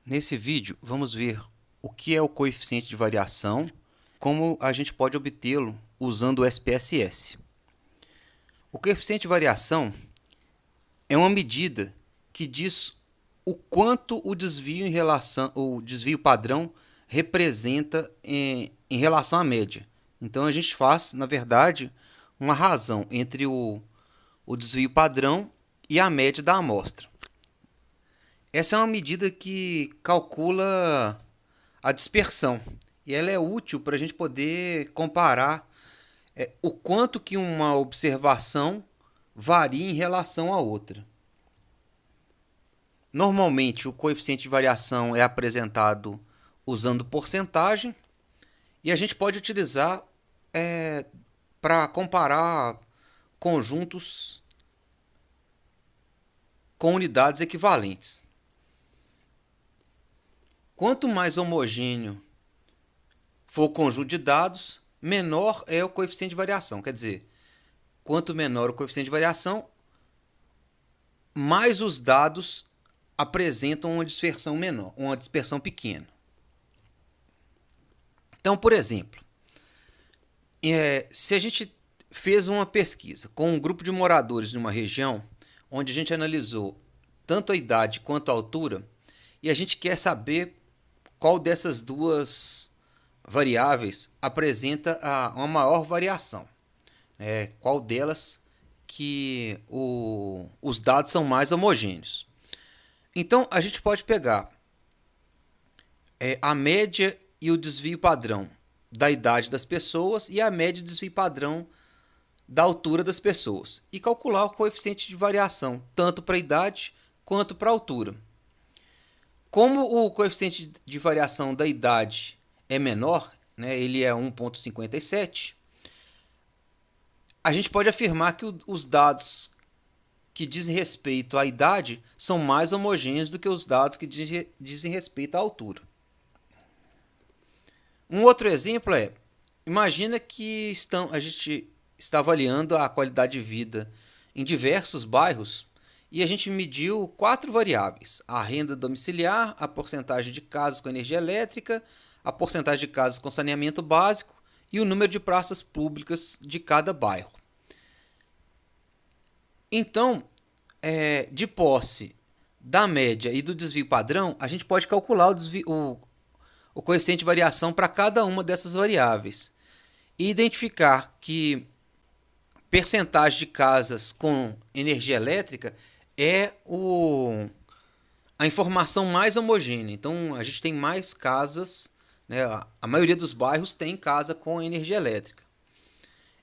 Nesse vídeo, vamos ver o que é o coeficiente de variação, como a gente pode obtê-lo usando o SPSS. O coeficiente de variação é uma medida que diz o quanto o desvio padrão representa em relação à média. Então a gente faz, na verdade, uma razão entre o desvio padrão e a média da amostra. Essa é uma medida que calcula a dispersão e ela é útil para a gente poder comparar o quanto que uma observação varia em relação à outra. Normalmente o coeficiente de variação é apresentado usando porcentagem e a gente pode utilizar para comparar conjuntos com unidades equivalentes. Quanto mais homogêneo for o conjunto de dados, menor é o coeficiente de variação. Quer dizer, quanto menor o coeficiente de variação, mais os dados apresentam uma dispersão menor, uma dispersão pequena. Então, por exemplo, se a gente fez uma pesquisa com um grupo de moradores numa região, onde a gente analisou tanto a idade quanto a altura, e a gente quer saber qual dessas duas variáveis apresenta uma maior variação. Qual delas que os dados são mais homogêneos. Então, a gente pode pegar a média e o desvio padrão da idade das pessoas e a média e o desvio padrão da altura das pessoas e calcular o coeficiente de variação, tanto para a idade quanto para a altura. Como o coeficiente de variação da idade é menor, ele é 1,57, a gente pode afirmar que os dados que dizem respeito à idade são mais homogêneos do que os dados que dizem respeito à altura. Um outro exemplo imagina que a gente está avaliando a qualidade de vida em diversos bairros e a gente mediu 4 variáveis: a renda domiciliar, a porcentagem de casas com energia elétrica, a porcentagem de casas com saneamento básico e o número de praças públicas de cada bairro. Então, de posse da média e do desvio padrão, a gente pode calcular o coeficiente de variação para cada uma dessas variáveis e identificar que percentagem de casas com energia elétrica é a informação mais homogênea. Então, a gente tem mais casas, a maioria dos bairros tem casa com energia elétrica.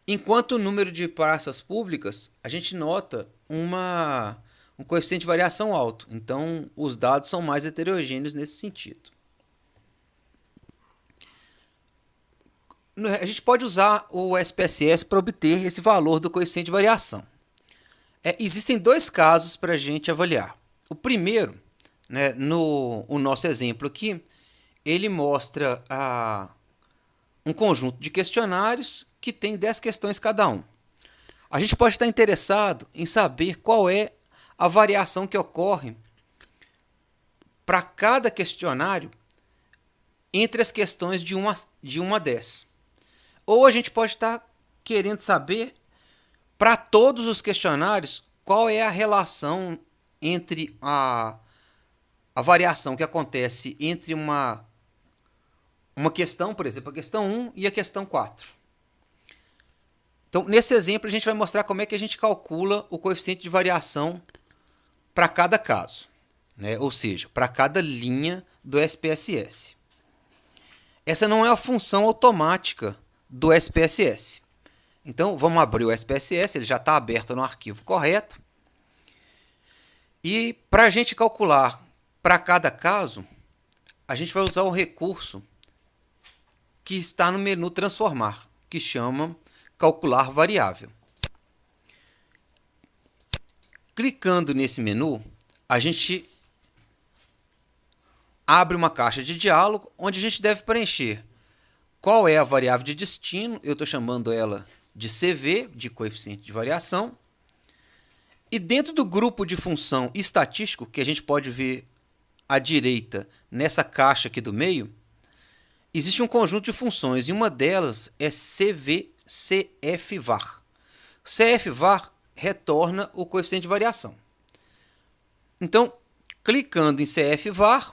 Enquanto o número de praças públicas, a gente nota um coeficiente de variação alto. Então, os dados são mais heterogêneos nesse sentido. A gente pode usar o SPSS para obter esse valor do coeficiente de variação. Existem 2 casos para a gente avaliar. O primeiro, no nosso exemplo aqui, ele mostra um conjunto de questionários que tem 10 questões cada um. A gente pode estar interessado em saber qual é a variação que ocorre para cada questionário entre as questões de 1 a 10. Ou a gente pode estar querendo saber para todos os questionários qual é a relação entre a variação que acontece entre uma questão, por exemplo, a questão 1 e a questão 4. Então, nesse exemplo, a gente vai mostrar como é que a gente calcula o coeficiente de variação para cada caso, ou seja, para cada linha do SPSS. Essa não é a função automática do SPSS. Então, vamos abrir o SPSS, ele já está aberto no arquivo correto. E para a gente calcular para cada caso, a gente vai usar o recurso que está no menu Transformar, que chama Calcular Variável. Clicando nesse menu, a gente abre uma caixa de diálogo onde a gente deve preencher qual é a variável de destino. Eu estou chamando ela de CV, de coeficiente de variação. E dentro do grupo de função estatístico, que a gente pode ver à direita, nessa caixa aqui do meio, existe um conjunto de funções e uma delas é CFVAR. CFVAR retorna o coeficiente de variação. Então, clicando em CFVAR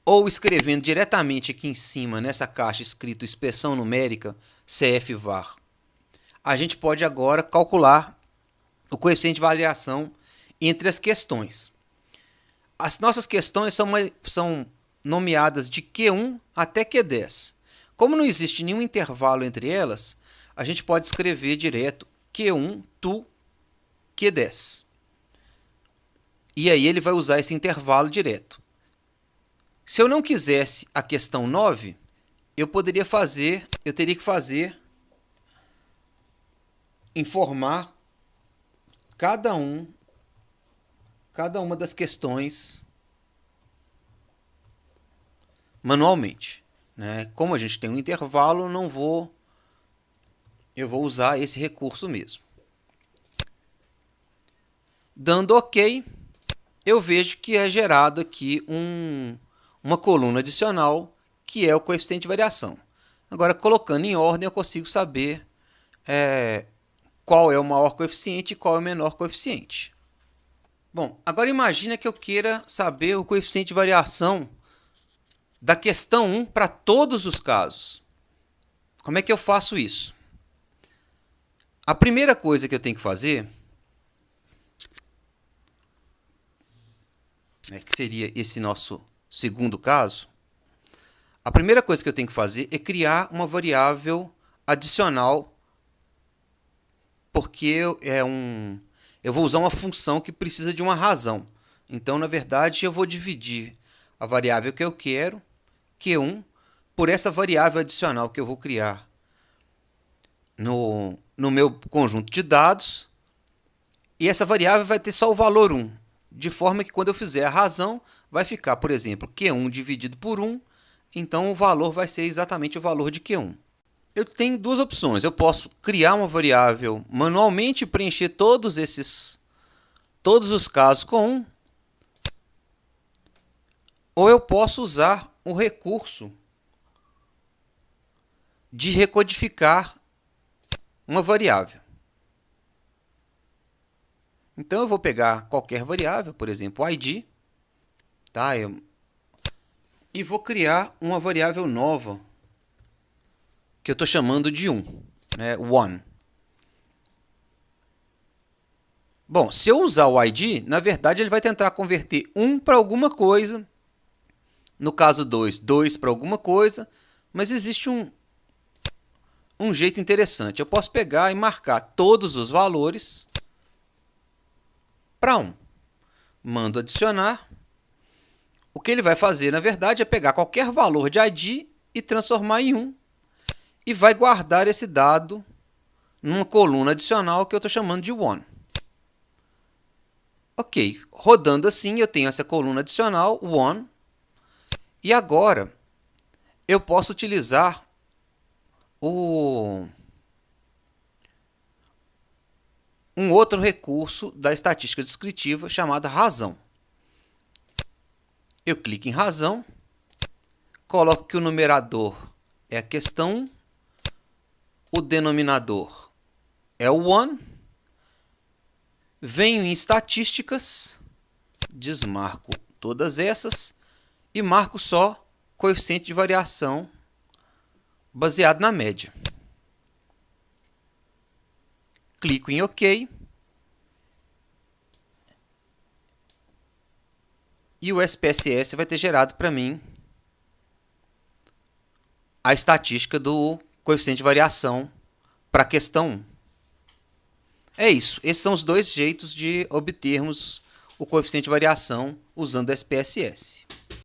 ou escrevendo diretamente aqui em cima, nessa caixa escrito expressão numérica CFVAR, a gente pode agora calcular o coeficiente de variação entre as questões. As nossas questões são nomeadas de Q1 até Q10. Como não existe nenhum intervalo entre elas, a gente pode escrever direto Q1 to Q10. E aí ele vai usar esse intervalo direto. Se eu não quisesse a questão 9, eu teria que informar cada uma das questões manualmente, né? Como a gente tem um intervalo, eu vou usar esse recurso mesmo. Dando OK, eu vejo que é gerado aqui uma coluna adicional, que é o coeficiente de variação. Agora, colocando em ordem, eu consigo saber qual é o maior coeficiente e qual é o menor coeficiente. Bom, agora imagina que eu queira saber o coeficiente de variação da questão 1 para todos os casos. Como é que eu faço isso? A primeira coisa que eu tenho que fazer, que seria esse nosso segundo caso, a primeira coisa que eu tenho que fazer é criar uma variável adicional, porque eu vou usar uma função que precisa de uma razão. Então, na verdade, eu vou dividir a variável que eu quero, Q1, por essa variável adicional que eu vou criar no meu conjunto de dados. E essa variável vai ter só o valor 1, de forma que quando eu fizer a razão, vai ficar, por exemplo, Q1 dividido por 1, então o valor vai ser exatamente o valor de Q1. Eu tenho duas opções. Eu posso criar uma variável manualmente e preencher todos os casos com 1, ou eu posso usar o recurso de recodificar uma variável. Então eu vou pegar qualquer variável, por exemplo, ID, tá? E vou criar uma variável nova que eu estou chamando de 1, né? 1. Bom, se eu usar o ID, na verdade ele vai tentar converter 1 para alguma coisa. No caso 2, 2 para alguma coisa. Mas existe um jeito interessante. Eu posso pegar e marcar todos os valores para 1. Mando adicionar. O que ele vai fazer, na verdade, é pegar qualquer valor de ID e transformar em 1. E vai guardar esse dado numa coluna adicional que eu estou chamando de 1. Ok, rodando assim eu tenho essa coluna adicional, 1. E agora eu posso utilizar um outro recurso da estatística descritiva chamado razão. Eu clico em razão, coloco que o numerador é a questão 1, o denominador é o 1, venho em estatísticas, desmarco todas essas e marco só coeficiente de variação baseado na média. Clico em OK e o SPSS vai ter gerado para mim a estatística do coeficiente de variação para a questão 1. É isso. Esses são os dois jeitos de obtermos o coeficiente de variação usando o SPSS.